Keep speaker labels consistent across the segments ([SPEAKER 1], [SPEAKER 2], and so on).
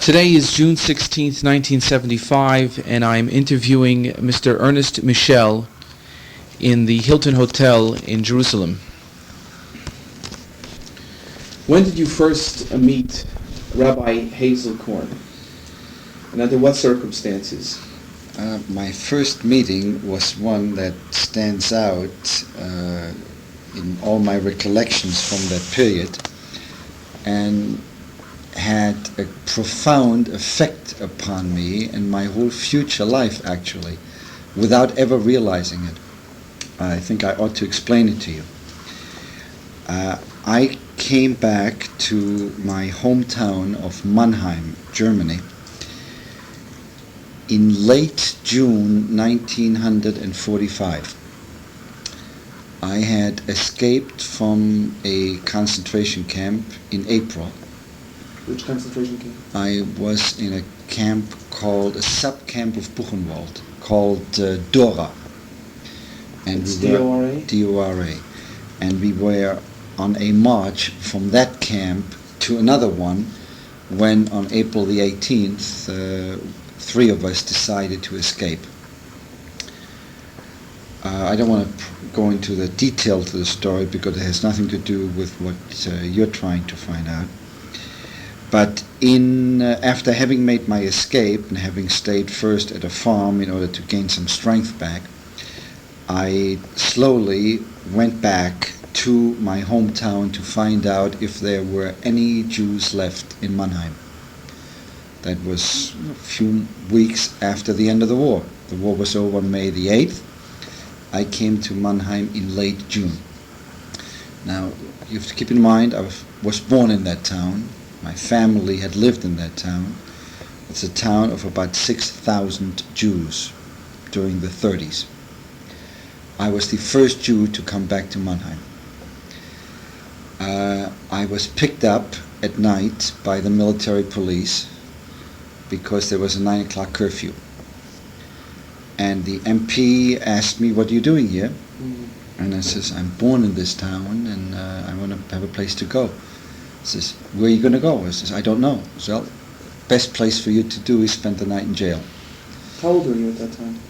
[SPEAKER 1] Today is June 16th, 1975, and I'm interviewing Mr. Ernest Michel in the Hilton Hotel in Jerusalem. When did you first meet Rabbi Hazel Korn, and under what circumstances?
[SPEAKER 2] My first meeting was one that stands out in all my recollections from that period and had a profound effect upon me and my whole future life, actually, without ever realizing it. I think I ought to explain it to you. I came back to my hometown of Mannheim, Germany, in late June 1945. I had escaped from a concentration camp in April.
[SPEAKER 1] Which concentration camp?
[SPEAKER 2] I was in a camp called, a sub-camp of Buchenwald, called Dora. And
[SPEAKER 1] it's D-O-R-A?
[SPEAKER 2] D-O-R-A. And we were on a march from that camp to another one when on April the 18th, three of us decided to escape. I don't want to go into the details of the story because it has nothing to do with what you're trying to find out. But after having made my escape and having stayed first at a farm in order to gain some strength back, I slowly went back to my hometown to find out if there were any Jews left in Mannheim. That was a few weeks after the end of the war. The war was over on May the 8th. I came to Mannheim in late June. Now, you have to keep in mind, I was born in that town. My family had lived in that town. It's a town of about 6,000 Jews during the 30s. I was the first Jew to come back to Mannheim. I was picked up at night by the military police because there was a 9 o'clock curfew. And the MP asked me, "What are you doing here?" And I says, "I'm born in this town and I want to have a place to go." He says, "Where are you going to go?" I says, "I don't know." So, best place for you to do is spend the night in jail.
[SPEAKER 1] How old were you at that time?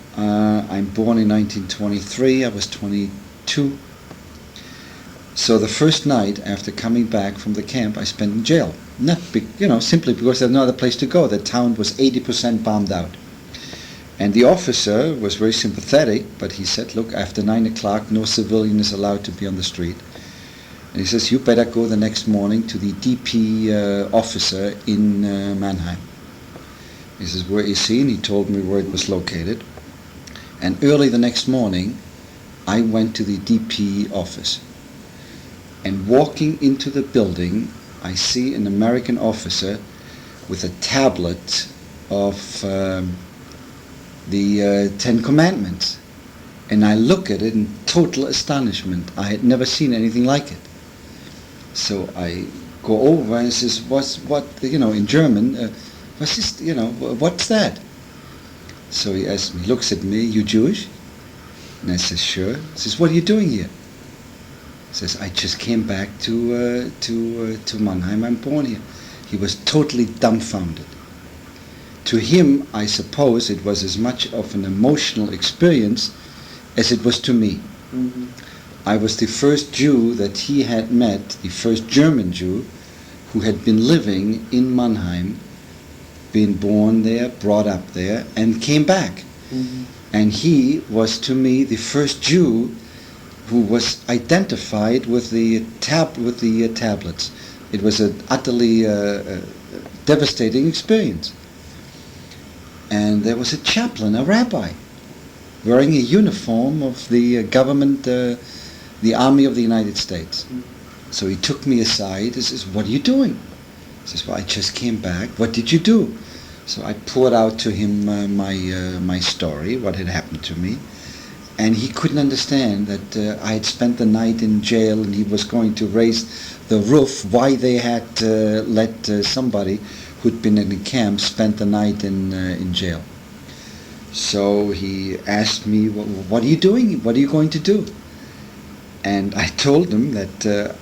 [SPEAKER 2] I'm born in 1923. I was 22. So the first night after coming back from the camp, I spent in jail. Simply because there's no other place to go. The town was 80% bombed out. And the officer was very sympathetic, but he said, "Look, after 9 o'clock, no civilian is allowed to be on the street." And he says, "You better go the next morning to the DP officer in Mannheim." He says, "Where is he?" And he told me where it was located. And early the next morning, I went to the DP office. And walking into the building, I see an American officer with a tablet of the Ten Commandments. And I look at it in total astonishment. I had never seen anything like it. So I go over and says, in German, what's this, what's that? So he asks me, looks at me, "You Jewish?" And I says, "Sure." He says, "What are you doing here?" He says, "I just came back to Mannheim. I'm born here." He was totally dumbfounded. To him, I suppose it was as much of an emotional experience as it was to me.
[SPEAKER 1] Mm-hmm.
[SPEAKER 2] I was the first Jew that he had met, the first German Jew who had been living in Mannheim, been born there, brought up there, and came back.
[SPEAKER 1] Mm-hmm. And
[SPEAKER 2] he was to me the first Jew who was identified with the tablets. It was an utterly devastating experience. And there was a chaplain, a rabbi, wearing a uniform of the government, the Army of the United States. So he took me aside. He says, "What are you doing?" I says, "Well, I just came back. What did you do?" So I poured out to him my story, what had happened to me. And he couldn't understand that I had spent the night in jail and he was going to raise the roof why they had let somebody who'd been in the camp spend the night in jail. So he asked me, "What are you doing? What are you going to do?" And I told him that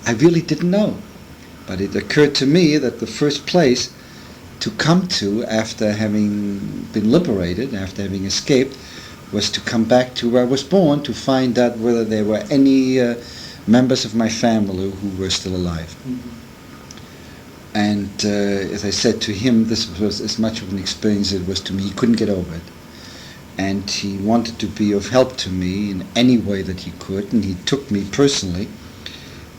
[SPEAKER 2] I really didn't know. But it occurred to me that the first place to come to after having been liberated, after having escaped, was to come back to where I was born to find out whether there were any members of my family who were still alive. And as I said to him, this was as much of an experience as it was to me. He couldn't get over it. And he wanted to be of help to me in any way that he could, and he took me personally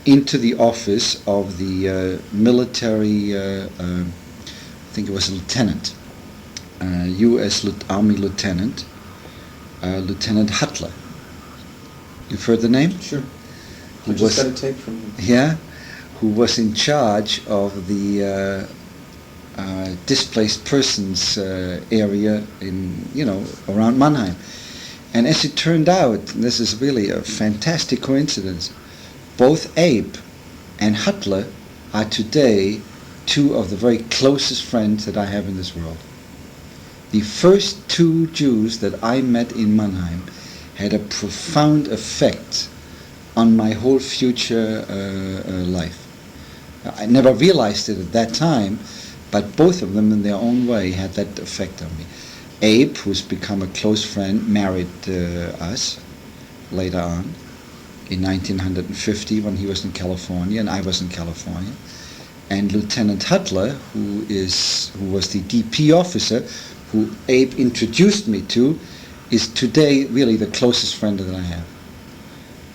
[SPEAKER 2] into the office of the military, I think it was a lieutenant, U.S. Army lieutenant, Lieutenant Hutler. You've heard the name?
[SPEAKER 1] Sure. I just got a tape from him.
[SPEAKER 2] Yeah, who was in charge of the displaced persons area in, around Mannheim. And as it turned out, and this is really a fantastic coincidence, both Abe and Hutler are today two of the very closest friends that I have in this world. The first two Jews that I met in Mannheim had a profound effect on my whole future life. I never realized it at that time, but both of them in their own way had that effect on me. Abe, who's become a close friend, married us later on in 1950 when he was in California and I was in California. And Lieutenant Hutler, who was the DP officer who Abe introduced me to, is today really the closest friend that I have.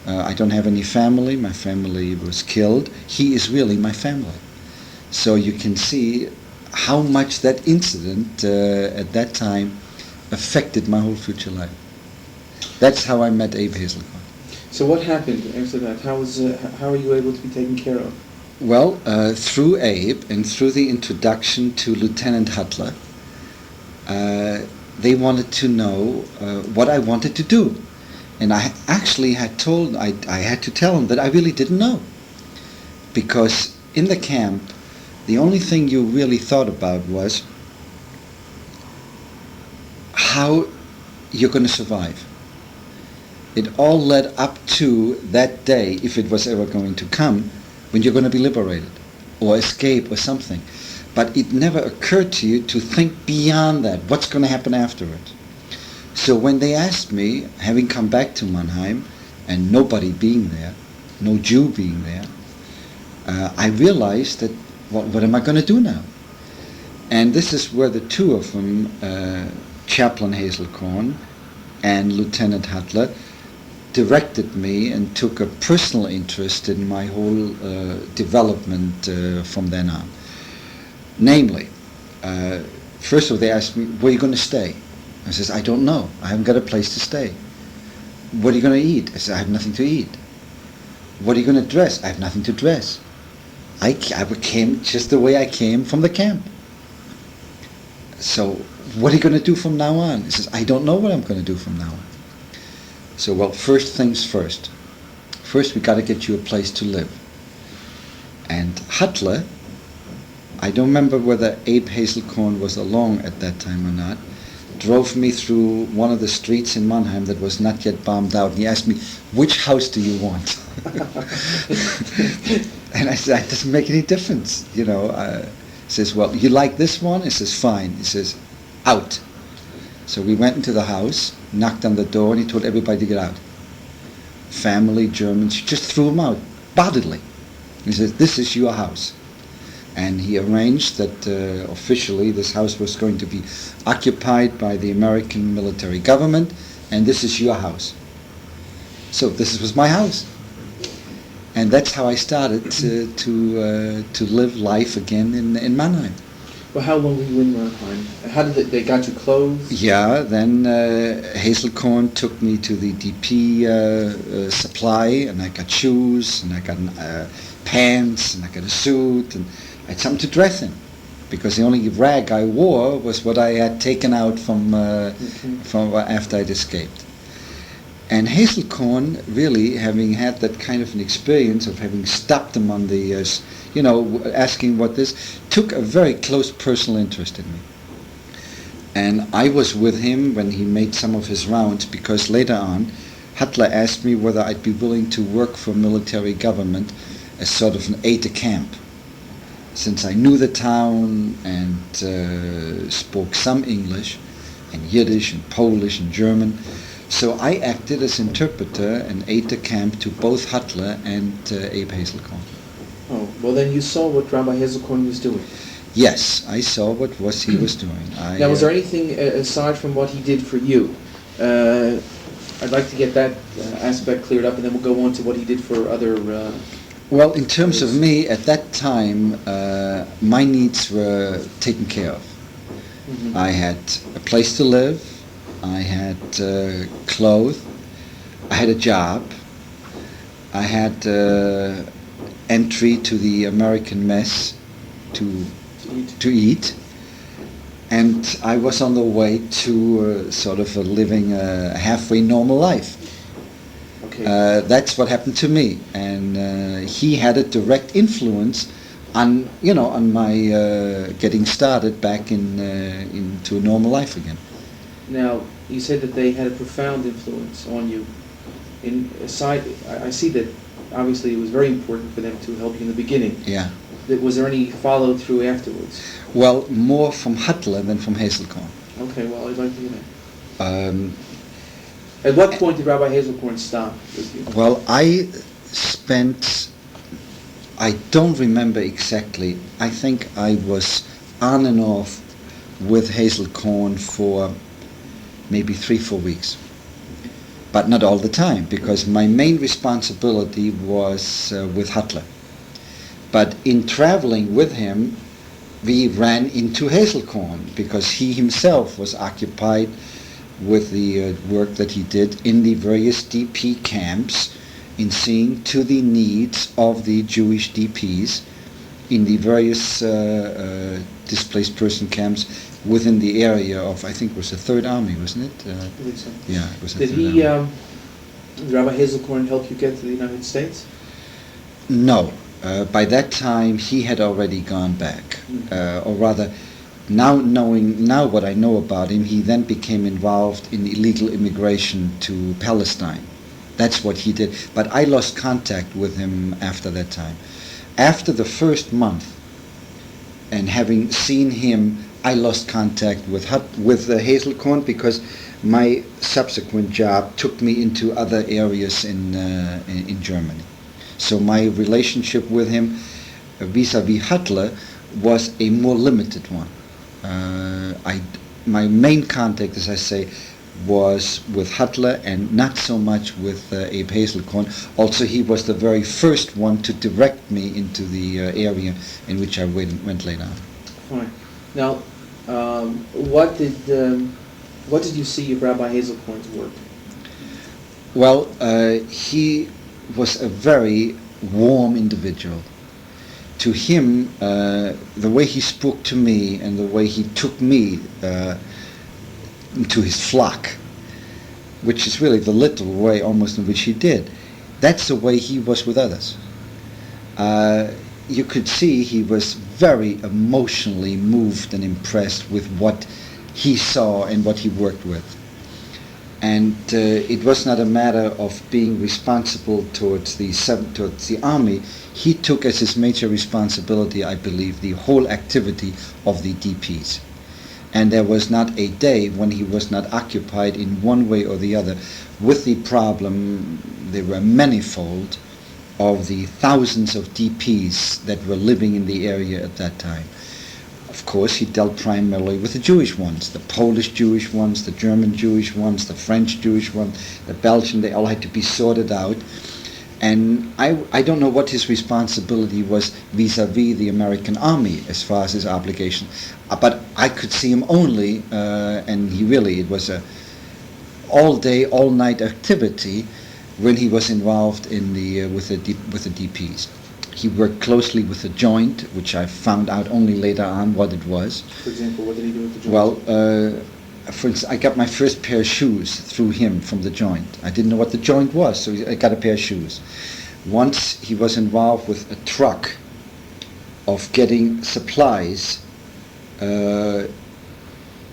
[SPEAKER 2] I don't have any family. My family was killed. He is really my family. So you can see how much that incident at that time affected my whole future life. That's how I met Abe Hazelcock.
[SPEAKER 1] So what happened after that? How were you able to be taken care of?
[SPEAKER 2] Well, through Abe and through the introduction to Lieutenant Hutler, they wanted to know what I wanted to do. And I actually had to tell them that I really didn't know. Because in the camp, the only thing you really thought about was how you're going to survive. It all led up to that day, if it was ever going to come, when you're going to be liberated or escape or something. But it never occurred to you to think beyond that. What's going to happen afterwards? So when they asked me, having come back to Mannheim and nobody being there, no Jew being there, I realized that what am I going to do now? And this is where the two of them, Chaplain Hazelcorn and Lieutenant Hutler, directed me and took a personal interest in my whole development from then on. Namely, first of all, they asked me, where are you going to stay? I says, I don't know. I haven't got a place to stay. What are you going to eat? I said, I have nothing to eat. What are you going to dress? I have nothing to dress. I came just the way I came from the camp. So what are you going to do from now on? He says, I don't know what I'm going to do from now on. So, well, first things first. First, we got to get you a place to live. And Hutler, I don't remember whether Abe Hazelcorn was along at that time or not, drove me through one of the streets in Mannheim that was not yet bombed out. And he asked me, which house do you want? And I said, it doesn't make any difference. He says, well, you like this one? He says, fine. He says, out. So we went into the house, knocked on the door, and he told everybody to get out. Family, Germans, he just threw them out, bodily. He says, this is your house. And he arranged that officially this house was going to be occupied by the American military government, and this is your house. So this was my house. And that's how I started to live life again in Mannheim.
[SPEAKER 1] Well, how long were you in Mannheim? How did they got you clothes?
[SPEAKER 2] Yeah, then Hazelcorn took me to the DP supply, and I got shoes, and I got pants, and I got a suit, and I had something to dress in, because the only rag I wore was what I had taken out from after I'd escaped. And Hazelcorn, really, having had that kind of an experience of having stopped him on the, asking what this, took a very close personal interest in me. And I was with him when he made some of his rounds, because later on, Hutler asked me whether I'd be willing to work for military government as sort of an aide-de-camp, since I knew the town and spoke some English and Yiddish and Polish and German. So I acted as interpreter and aide de camp to both Huttler and Abe Hazelcorn.
[SPEAKER 1] Oh, well then you saw what Rabbi Hazelcorn was doing.
[SPEAKER 2] Yes, I saw what he was doing.
[SPEAKER 1] Now, was there anything aside from what he did for you? I'd like to get that aspect cleared up, and then we'll go on to what he did for other...
[SPEAKER 2] Well, in terms of me, at that time, my needs were taken care of. Mm-hmm. I had a place to live, I had clothes, I had a job, I had entry to the American mess to eat, and I was on the way to sort of living a halfway normal life. Okay. That's what happened to me, and he had a direct influence on my getting started back into a normal life again.
[SPEAKER 1] Now, you said that they had a profound influence on you. I see that obviously it was very important for them to help you in the beginning.
[SPEAKER 2] Yeah.
[SPEAKER 1] Was there any follow-through afterwards?
[SPEAKER 2] Well, more from Huttler than from Hazelcorn.
[SPEAKER 1] Okay, well, I'd like to hear that. At what point did Rabbi Hazelcorn stop with you?
[SPEAKER 2] Well, I don't remember exactly. I think I was on and off with Hazelcorn for maybe 3-4 weeks. But not all the time, because my main responsibility was with Huttler. But in traveling with him, we ran into Hazelcorn because he himself was occupied with the work that he did in the various DP camps, in seeing to the needs of the Jewish DPs in the various displaced person camps within the area of, I think it was the Third Army, wasn't it? I
[SPEAKER 1] believe so.
[SPEAKER 2] Yeah, it was the
[SPEAKER 1] Did
[SPEAKER 2] Third Army.
[SPEAKER 1] Did Rabbi Hazelcorn help you get to the United States?
[SPEAKER 2] No. By that time, he had already gone back. Or rather, now what I know about him, he then became involved in illegal immigration to Palestine. That's what he did. But I lost contact with him after that time. After the first month, and having seen him, I lost contact with Hazelcorn because my subsequent job took me into other areas in Germany. So my relationship with him vis-a-vis Huttler was a more limited one. My main contact, as I say, was with Huttler and not so much with Abe Hazelcorn. Also, he was the very first one to direct me into the area in which I went later on.
[SPEAKER 1] Fine. Now, what did you see of Rabbi Hazelcorn's work?
[SPEAKER 2] Well, he was a very warm individual. To him, the way he spoke to me and the way he took me into his flock, which is really the little way almost in which he did, that's the way he was with others. You could see he was very emotionally moved and impressed with what he saw and what he worked with. And it was not a matter of being responsible towards the army. He took as his major responsibility, I believe, the whole activity of the DPs. And there was not a day when he was not occupied in one way or the other with the problem. There were manifold of the thousands of DPs that were living in the area at that time. Of course, he dealt primarily with the Jewish ones, the Polish Jewish ones, the German Jewish ones, the French Jewish ones, the Belgian. They all had to be sorted out. And I don't know what his responsibility was vis-a-vis the American army as far as his obligation. But I could see him only, and it was a all-day, all-night activity when he was involved in with the DPs. He worked closely with the joint, which I found out only later on what it was.
[SPEAKER 1] For example, what did he do with the joint?
[SPEAKER 2] Well, for instance, I got my first pair of shoes through him from the joint. I didn't know what the joint was, so I got a pair of shoes. Once he was involved with a truck of getting supplies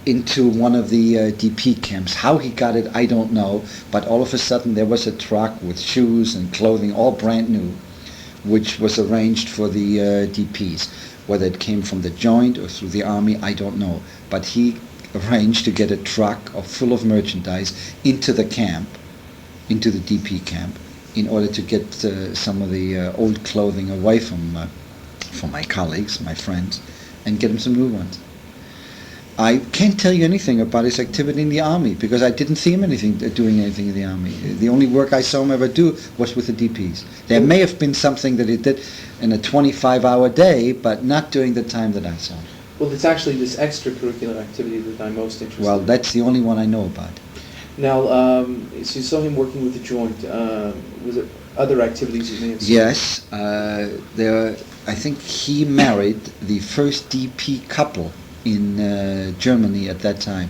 [SPEAKER 2] into one of the DP camps. How he got it, I don't know, but all of a sudden there was a truck with shoes and clothing, all brand new, which was arranged for the DPs. Whether it came from the joint or through the army, I don't know. But he arranged to get a truck full of merchandise into the camp, into the DP camp, in order to get some of the old clothing away from my colleagues, my friends, and get them some new ones. I can't tell you anything about his activity in the army because I didn't see him doing anything in the army. The only work I saw him ever do was with the DPs. There may have been something that he did in a 25-hour day, but not during the time that I saw him.
[SPEAKER 1] Well, it's actually this extracurricular activity that I'm most interested in.
[SPEAKER 2] Well, that's the only one I know about.
[SPEAKER 1] Now, so you saw him working with the joint. Was there other activities you may have seen?
[SPEAKER 2] Yes. I think he married the first DP couple in Germany at that time.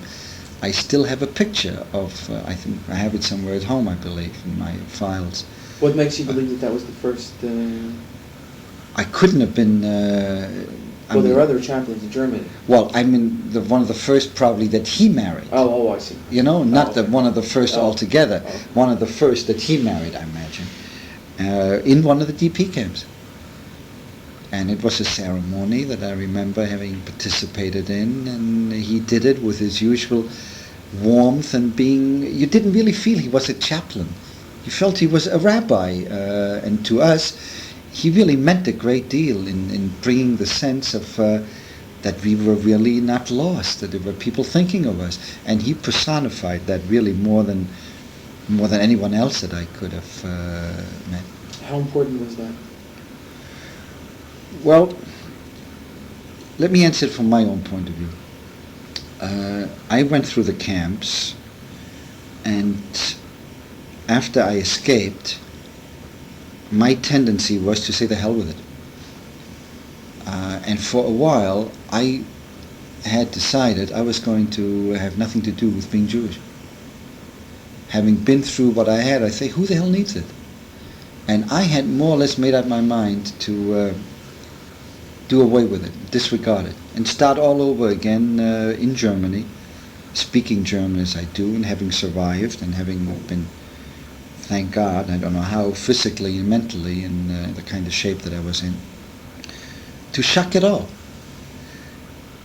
[SPEAKER 2] I still have a picture of, I think I have it somewhere at home, I believe, in my files.
[SPEAKER 1] What makes you believe that was the first...
[SPEAKER 2] I couldn't have been...
[SPEAKER 1] well, there are other chaplains in Germany.
[SPEAKER 2] Well, I mean, one of the first probably that he married.
[SPEAKER 1] Oh, I see.
[SPEAKER 2] You know, not
[SPEAKER 1] okay.
[SPEAKER 2] one of the first altogether.
[SPEAKER 1] Oh.
[SPEAKER 2] One of the first that he married, I imagine, in one of the DP camps. And it was a ceremony that I remember having participated in, and he did it with his usual warmth and being... You didn't really feel he was a chaplain. You felt he was a rabbi, and to us, he really meant a great deal in bringing the sense of that we were really not lost, that there were people thinking of us, and he personified that really more than anyone else that I could have met.
[SPEAKER 1] How important was that?
[SPEAKER 2] Well, let me answer it from my own point of view. I went through the camps, and after I escaped, my tendency was to say the hell with it. And for a while, I had decided I was going to have nothing to do with being Jewish. Having been through what I had, I say, who the hell needs it? And I had more or less made up my mind to do away with it, disregard it, and start all over again in Germany, speaking German as I do, and having survived and having been, thank God, I don't know how, physically and mentally in the kind of shape that I was in, to shuck it all.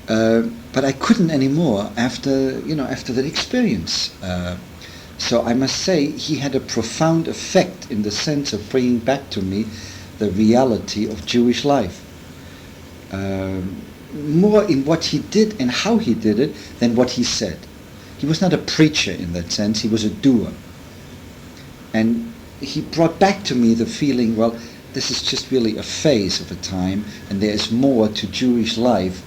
[SPEAKER 2] But I couldn't anymore after that experience. So I must say he had a profound effect in the sense of bringing back to me the reality of Jewish life. More in what he did and how he did it than what he said. He was not a preacher in that sense, he was a doer. And he brought back to me the feeling, well, this is just really a phase of a time, and there is more to Jewish life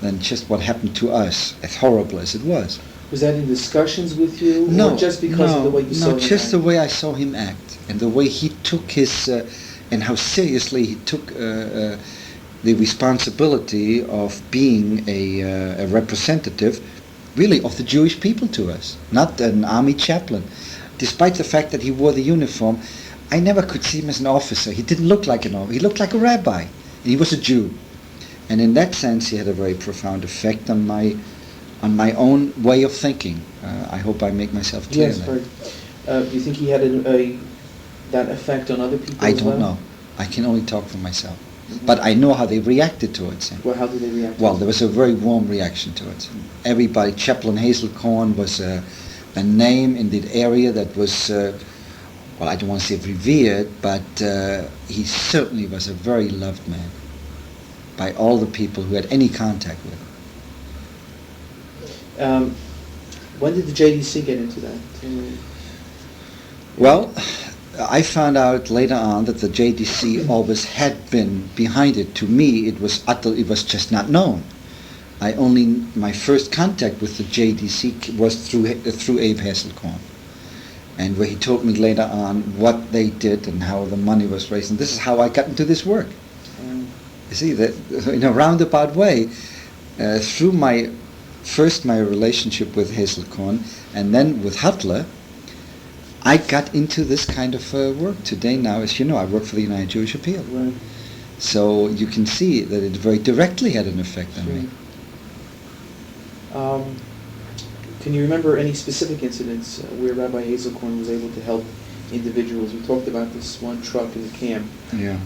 [SPEAKER 2] than just what happened to us, as horrible as it was.
[SPEAKER 1] Was that in discussions with you?
[SPEAKER 2] No,
[SPEAKER 1] or just because of the way you saw him
[SPEAKER 2] just
[SPEAKER 1] act?
[SPEAKER 2] the way I saw him act, and the way he took his, and how seriously he took the responsibility of being a representative, really, of the Jewish people to us, not an army chaplain. Despite the fact that he wore the uniform, I never could see him as an officer. He didn't look like an officer. He looked like a rabbi, and he was a Jew. And in that sense, he had a very profound effect on my own way of thinking. I hope I make myself clear.
[SPEAKER 1] Yes, very. Do you think he had that effect on other people
[SPEAKER 2] I
[SPEAKER 1] as well?
[SPEAKER 2] don't know. I can only talk for myself. Mm-hmm. But I know how they reacted towards him.
[SPEAKER 1] Well, how did they react?
[SPEAKER 2] Well, there was a very warm reaction towards him. Everybody, Chaplain Hazelcorn was a name in the area that was, well, I don't want to say revered, but he certainly was a very loved man by all the people who had any contact with him.
[SPEAKER 1] When did the JDC get into that?
[SPEAKER 2] Well, I found out later on that the JDC always had been behind it. To me, it was just not known. My first contact with the JDC was through Abe Hazelcorn, and where he told me later on what they did and how the money was raised. And this is how I got into this work. You see, that in a roundabout way, through my relationship with Hazelcorn, and then with Hutler, I got into this kind of work. Today, now, as you know, I work for the United Jewish Appeal.
[SPEAKER 1] Right.
[SPEAKER 2] So you can see that it very directly had an effect on me.
[SPEAKER 1] Can you remember any specific incidents where Rabbi Hazelcorn was able to help individuals? We talked about this one truck in the camp.
[SPEAKER 2] Yeah.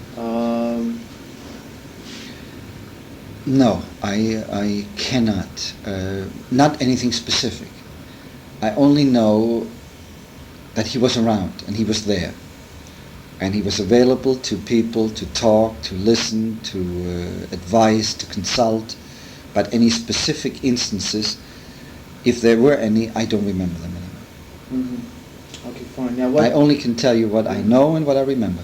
[SPEAKER 2] No, I cannot. Not anything specific. I only know that he was around and he was there. And he was available to people to talk, to listen, to advise, to consult. But any specific instances, if there were any, I don't remember them anymore.
[SPEAKER 1] Mm-hmm. Okay, fine. Now, what
[SPEAKER 2] I only can tell you what I know and what I remember.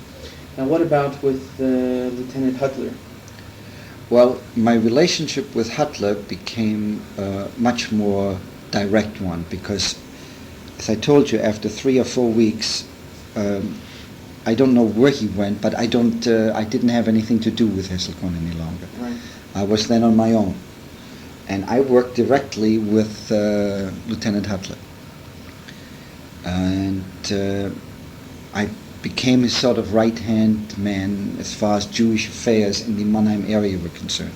[SPEAKER 1] Now, what about with Lieutenant Huttler?
[SPEAKER 2] Well, my relationship with Huttler became a much more direct one because, as I told you, after 3 or 4 weeks, I don't know where he went, but I didn't have anything to do with Hesselkorn any longer.
[SPEAKER 1] Right.
[SPEAKER 2] I was then on my own, and I worked directly with Lieutenant Huttler, and I became his sort of right-hand man as far as Jewish affairs in the Mannheim area were concerned.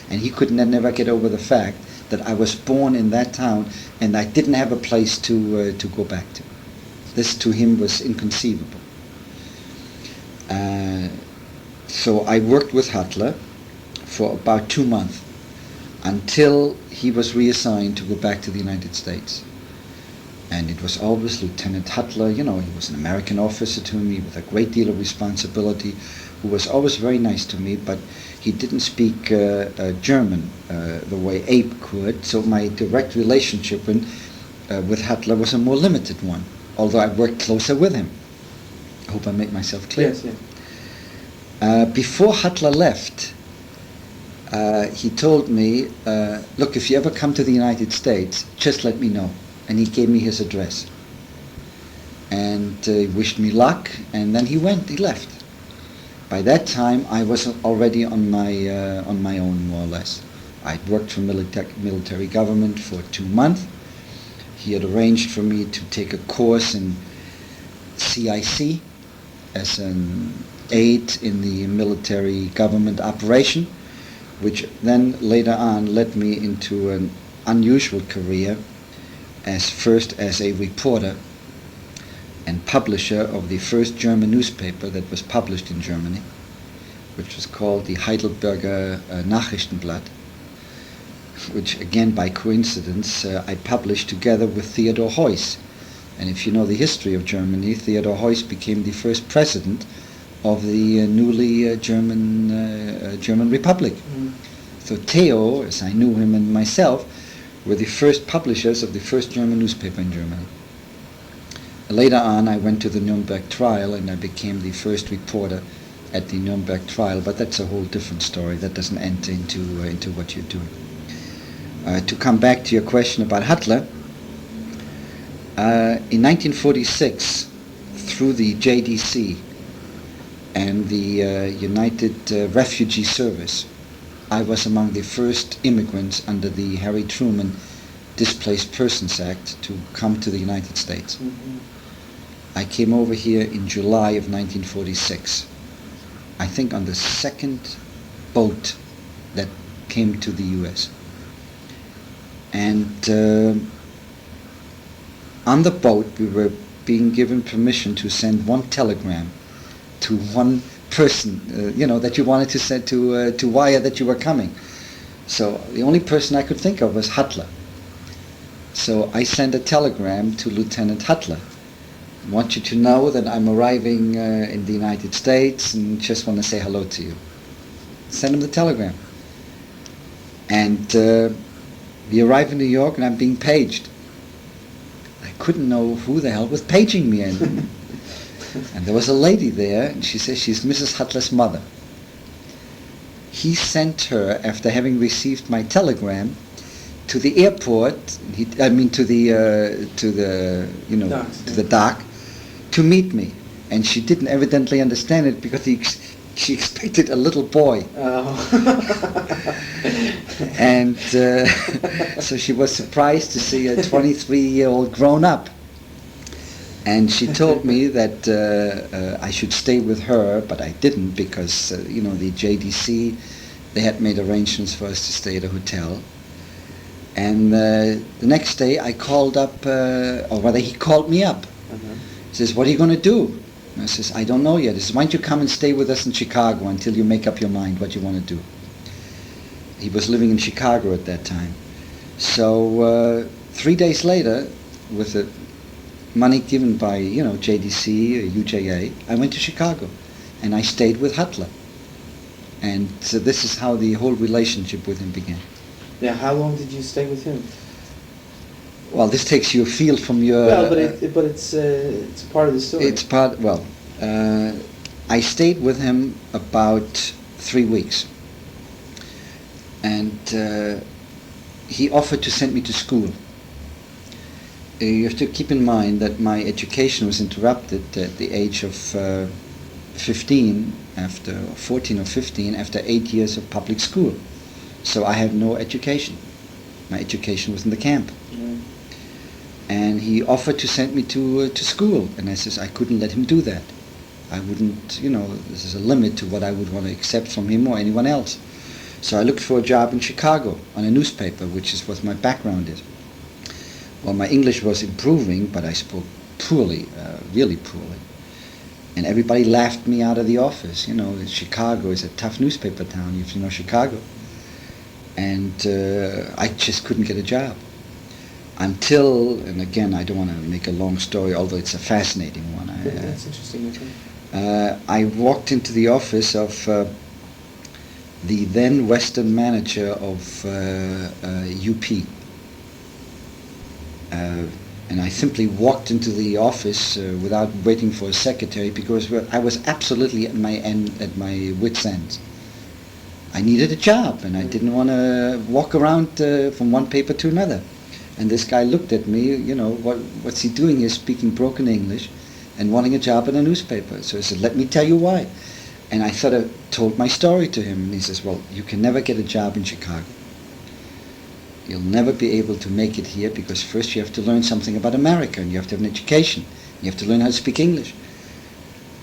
[SPEAKER 2] And he could never get over the fact that I was born in that town and I didn't have a place to go back to. This to him was inconceivable. So I worked with Huttler for about 2 months until he was reassigned to go back to the United States. And it was always Lieutenant Huttler, he was an American officer to me with a great deal of responsibility, who was always very nice to me, but he didn't speak German the way Abe could, so my direct relationship with Huttler was a more limited one, although I worked closer with him. I hope I make myself clear.
[SPEAKER 1] Yes, yes.
[SPEAKER 2] Before Huttler left, he told me, look, if you ever come to the United States, just let me know. And he gave me his address. And he wished me luck, and then he left. By that time, I was already on my own, more or less. I'd worked for military government for 2 months. He had arranged for me to take a course in CIC as an aide in the military government operation, which then later on led me into an unusual career first as a reporter and publisher of the first German newspaper that was published in Germany, which was called the Heidelberger Nachrichtenblatt, which again by coincidence I published together with Theodor Heuss. And if you know the history of Germany, Theodor Heuss became the first president of the newly German Republic. Mm. So Theo, as I knew him and myself, were the first publishers of the first German newspaper in Germany. Later on, I went to the Nuremberg trial and I became the first reporter at the Nuremberg trial, but that's a whole different story. That doesn't enter into what you're doing. To come back to your question about Huttler, in 1946, through the JDC and the United Refugee Service, I was among the first immigrants under the Harry Truman Displaced Persons Act to come to the United States. Mm-hmm. I came over here in July of 1946, I think on the second boat that came to the U.S. And on the boat we were being given permission to send one telegram to one person, that you wanted to send to wire that you were coming. So the only person I could think of was Huttler. So I sent a telegram to Lieutenant Huttler. I want you to know that I'm arriving in the United States and just want to say hello to you. Send him the telegram. And we arrive in New York and I'm being paged. I couldn't know who the hell was paging me. And there was a lady there, and she says she's Mrs. Huttler's mother. He sent her, after having received my telegram, to the airport. To the dock, to meet me. And she didn't evidently understand it because she expected a little boy. Oh. And so she was surprised to see a 23-year-old grown up. And she told me that I should stay with her, but I didn't because, the JDC, they had made arrangements for us to stay at a hotel. And the next day I called up, or rather he called me up. Uh-huh. He says, what are you going to do? And I says, I don't know yet. He says, why don't you come and stay with us in Chicago until you make up your mind what you want to do. He was living in Chicago at that time. So 3 days later, with the money given by, JDC or UJA, I went to Chicago, and I stayed with Hutler. And so this is how the whole relationship with him began.
[SPEAKER 3] Now, how long did you stay with him?
[SPEAKER 2] Well, this takes you a feel from your...
[SPEAKER 3] Well, but it's part of the story.
[SPEAKER 2] It's part... Well, I stayed with him about 3 weeks. And he offered to send me to school. You have to keep in mind that my education was interrupted at the age of 14 or 15, after 8 years of public school. So I had no education. My education was in the camp. Mm. And he offered to send me to school. And I says I couldn't let him do that. I wouldn't, this is a limit to what I would want to accept from him or anyone else. So I looked for a job in Chicago on a newspaper, which is what my background is. Well, my English was improving, but I spoke poorly, really poorly. And everybody laughed me out of the office. Chicago is a tough newspaper town, if you know Chicago. And I just couldn't get a job. Until, and again, I don't want to make a long story, although it's a fascinating one.
[SPEAKER 3] That's interesting, okay.
[SPEAKER 2] I walked into the office of the then Western manager of UP. And I simply walked into the office without waiting for a secretary, because I was absolutely at my wit's end. I needed a job, and I didn't want to walk around from one paper to another. And this guy looked at me, what's he doing here, speaking broken English and wanting a job in a newspaper? So I said, let me tell you why. And I sort of told my story to him, and he says, well, you can never get a job in Chicago. You'll never be able to make it here, because first you have to learn something about America, and you have to have an education. You have to learn how to speak English.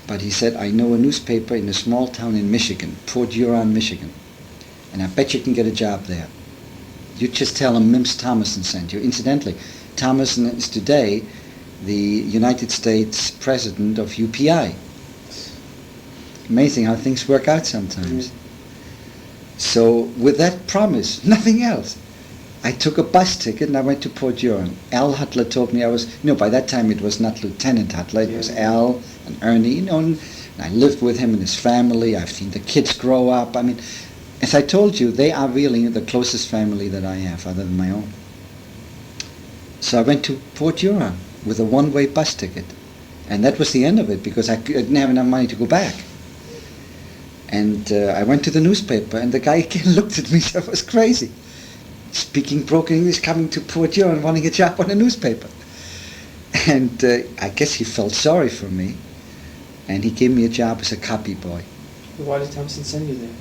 [SPEAKER 2] But he said, I know a newspaper in a small town in Michigan, Port Huron, Michigan, and I bet you can get a job there. You just tell them Mims Thomason sent you. Incidentally, Thomason is today the United States president of UPI. Amazing how things work out sometimes. So with that promise, nothing else, I took a bus ticket and I went to Port Huron. Al Hutler told me I was, by that time it was not Lieutenant Hutler, it was Al and Ernie, and I lived with him and his family. I've seen the kids grow up. I mean, as I told you, they are really the closest family that I have, other than my own. So I went to Port Huron with a one-way bus ticket. And that was the end of it, because I didn't have enough money to go back. And I went to the newspaper, and the guy again looked at me, so I was crazy. Speaking broken English, coming to Port Huron, wanting a job on a newspaper. And I guess he felt sorry for me, and he gave me a job as a copy boy.
[SPEAKER 3] Why did Thompson send you there?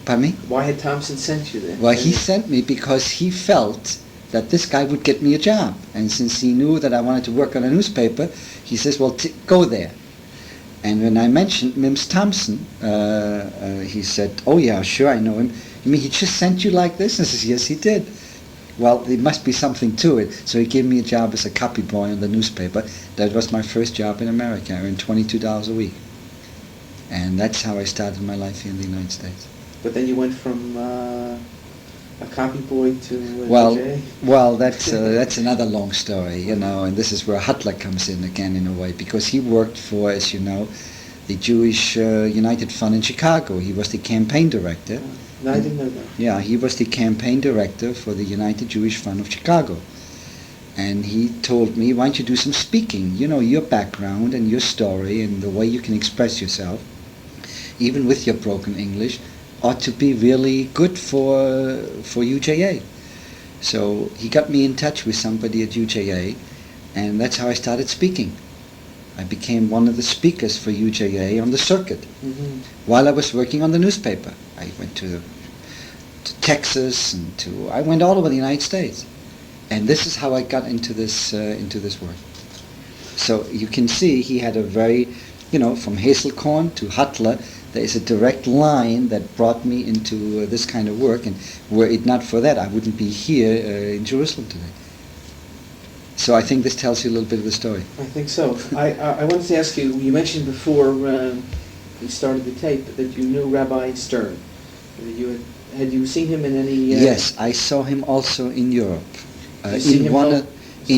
[SPEAKER 2] Pardon me?
[SPEAKER 3] Why had Thompson sent you there?
[SPEAKER 2] Well, he sent me because he felt that this guy would get me a job. And since he knew that I wanted to work on a newspaper, he says, well, go there. And when I mentioned Mims Thompson, he said, oh yeah, sure, I know him. You mean he just sent you like this? And I says, yes, he did. Well, there must be something to it. So he gave me a job as a copy boy on the newspaper. That was my first job in America. I earned $22 a week. And that's how I started my life here in the United States.
[SPEAKER 3] But then you went from a copy boy to
[SPEAKER 2] DJ? Well, that's another long story, and this is where Hutler comes in again in a way, because he worked for, as you know, the Jewish United Fund in Chicago. He was the campaign director.
[SPEAKER 3] No, I didn't know that.
[SPEAKER 2] Yeah, he was the campaign director for the United Jewish Fund of Chicago. And he told me, why don't you do some speaking? Your background and your story and the way you can express yourself, even with your broken English, ought to be really good for UJA. So he got me in touch with somebody at UJA, and that's how I started speaking. I became one of the speakers for UJA on the circuit while I was working on the newspaper. I went to Texas and I went all over the United States, and this is how I got into this work. So you can see he had a very, from Hazelcorn to Hutler, there is a direct line that brought me into this kind of work, and were it not for that, I wouldn't be here in Jerusalem today. So I think this tells you a little bit of the story.
[SPEAKER 3] I think so. I wanted to ask you, you mentioned before we started the tape that you knew Rabbi Stern, that you Had you seen him in any...
[SPEAKER 2] Yes, I saw him also in Europe.
[SPEAKER 3] You seen him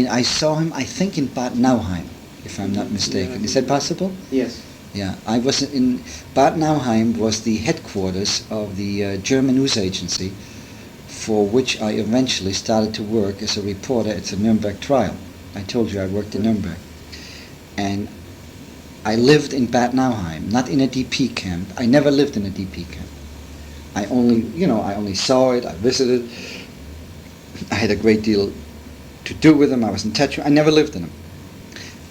[SPEAKER 2] I saw him, I think, in Bad Nauheim, if I'm not mistaken. Is that possible?
[SPEAKER 3] Yes.
[SPEAKER 2] Yeah, I was in Bad Nauheim was the headquarters of the German news agency, for which I eventually started to work as a reporter at the Nuremberg trial. I told you I worked in Nuremberg. And I lived in Bad Nauheim, not in a DP camp. I never lived in a DP camp. I only saw it, I visited. I had a great deal to do with them, I was in touch with. I never lived in them.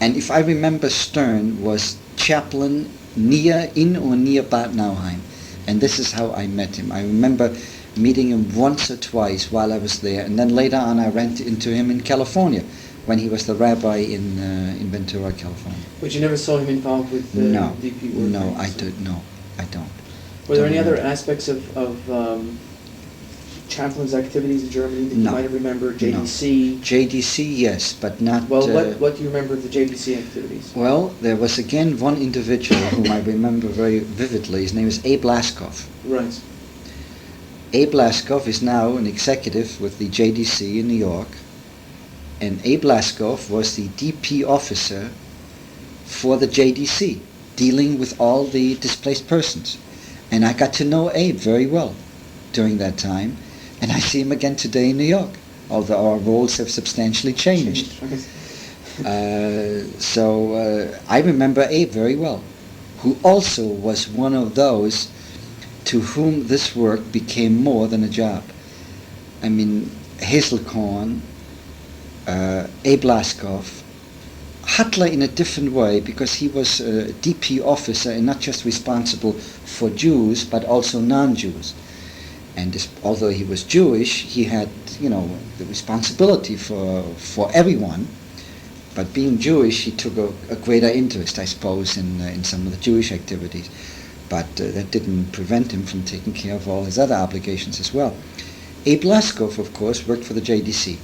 [SPEAKER 2] And if I remember, Stern was chaplain in or near Bad Nauheim. And this is how I met him. I remember meeting him once or twice while I was there, and then later on I ran into him in California when he was the rabbi in Ventura, California.
[SPEAKER 3] But you never saw him involved with the DP work?
[SPEAKER 2] No, I don't.
[SPEAKER 3] Were there any other aspects of chaplain's activities in Germany that you might have remembered? JDC?
[SPEAKER 2] No. JDC, yes, but not...
[SPEAKER 3] Well, what do you remember of the JDC activities?
[SPEAKER 2] Well, there was again one individual whom I remember very vividly. His name is Abe Laskoff.
[SPEAKER 3] Right.
[SPEAKER 2] Abe Laskoff is now an executive with the JDC in New York, and Abe Laskoff was the DP officer for the JDC, dealing with all the displaced persons. And I got to know Abe very well during that time, and I see him again today in New York, although our roles have substantially changed. So I remember Abe very well, who also was one of those to whom this work became more than a job. I mean, Hazelcorn, Abe Laskoff, Hutler in a different way, because he was a DP officer and not just responsible for Jews, but also non-Jews. And although he was Jewish, he had, the responsibility for everyone. But being Jewish, he took a greater interest, I suppose, in some of the Jewish activities. But that didn't prevent him from taking care of all his other obligations as well. Abe Laskoff, of course, worked for the JDC.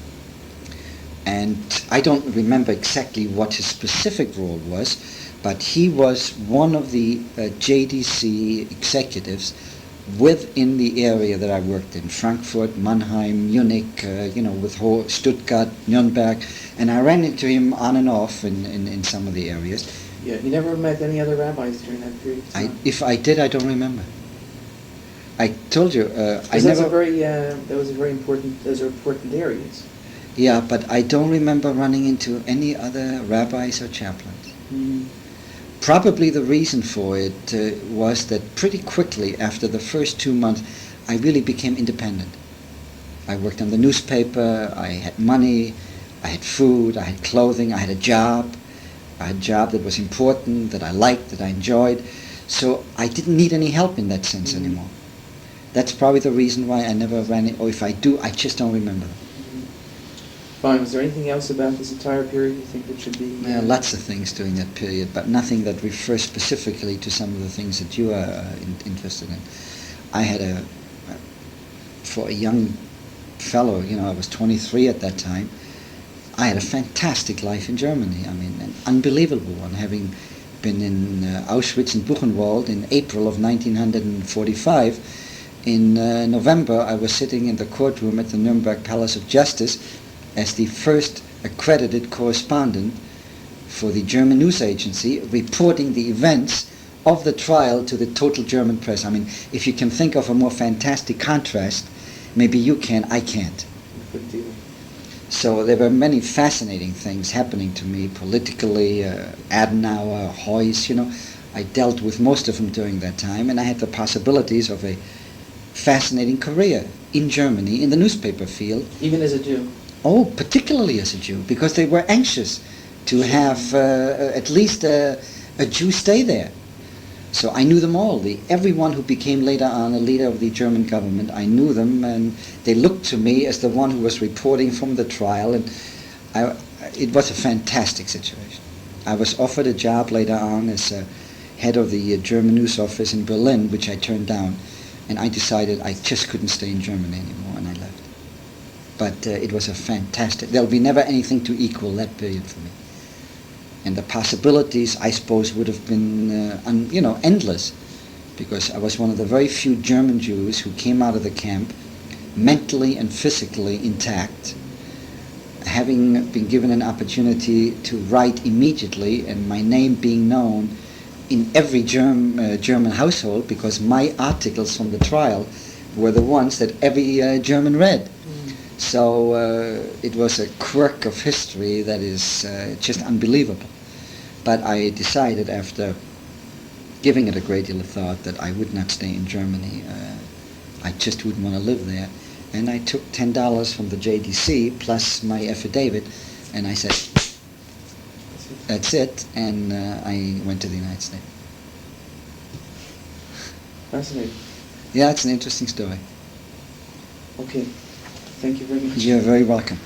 [SPEAKER 2] And I don't remember exactly what his specific role was, but he was one of the JDC executives within the area that I worked in, Frankfurt, Mannheim, Munich, with Stuttgart, Nuremberg, and I ran into him on and off in some of the areas.
[SPEAKER 3] Yeah, you never met any other rabbis during that period of time?
[SPEAKER 2] If I did, I don't remember. I told you,
[SPEAKER 3] those are important areas.
[SPEAKER 2] Yeah, but I don't remember running into any other rabbis or chaplains.
[SPEAKER 3] Mm-hmm.
[SPEAKER 2] Probably the reason for it was that pretty quickly after the first 2 months, I really became independent. I worked on the newspaper, I had money, I had food, I had clothing, I had a job. I had a job that was important, that I liked, that I enjoyed. So I didn't need any help in that sense anymore. That's probably the reason why I never ran it, or if I do, I just don't remember.
[SPEAKER 3] Fine. Was there anything else about this entire period you think that should be...
[SPEAKER 2] Lots of things during that period, but nothing that refers specifically to some of the things that you are interested in. I had for a young fellow, I was 23 at that time, I had a fantastic life in Germany. I mean, an unbelievable one, having been in Auschwitz and Buchenwald in April of 1945. In November, I was sitting in the courtroom at the Nuremberg Palace of Justice as the first accredited correspondent for the German news agency, reporting the events of the trial to the total German press. I mean, if you can think of a more fantastic contrast, maybe you can, I can't.
[SPEAKER 3] Good deal.
[SPEAKER 2] So there were many fascinating things happening to me politically, Adenauer, Heuss, I dealt with most of them during that time, and I had the possibilities of a fascinating career in Germany in the newspaper field.
[SPEAKER 3] Even as a Jew?
[SPEAKER 2] Oh, particularly as a Jew, because they were anxious to have at least a Jew stay there. So I knew them all. Everyone who became later on a leader of the German government, I knew them, and they looked to me as the one who was reporting from the trial, and it was a fantastic situation. I was offered a job later on as head of the German news office in Berlin, which I turned down, and I decided I just couldn't stay in Germany anymore, and I left. But it was a fantastic... There'll be never anything to equal that period for me. And the possibilities, I suppose, would have been, endless because I was one of the very few German Jews who came out of the camp mentally and physically intact, having been given an opportunity to write immediately and my name being known in every German household, because my articles from the trial were the ones that every German read. So it was a quirk of history that is just unbelievable. But I decided, after giving it a great deal of thought, that I would not stay in Germany. I just wouldn't want to live there. And I took $10 from the JDC plus my affidavit, and I said, that's it, and I went to the United States.
[SPEAKER 3] Fascinating.
[SPEAKER 2] Yeah, it's an interesting story.
[SPEAKER 3] Okay. Thank you very much.
[SPEAKER 2] You're very welcome.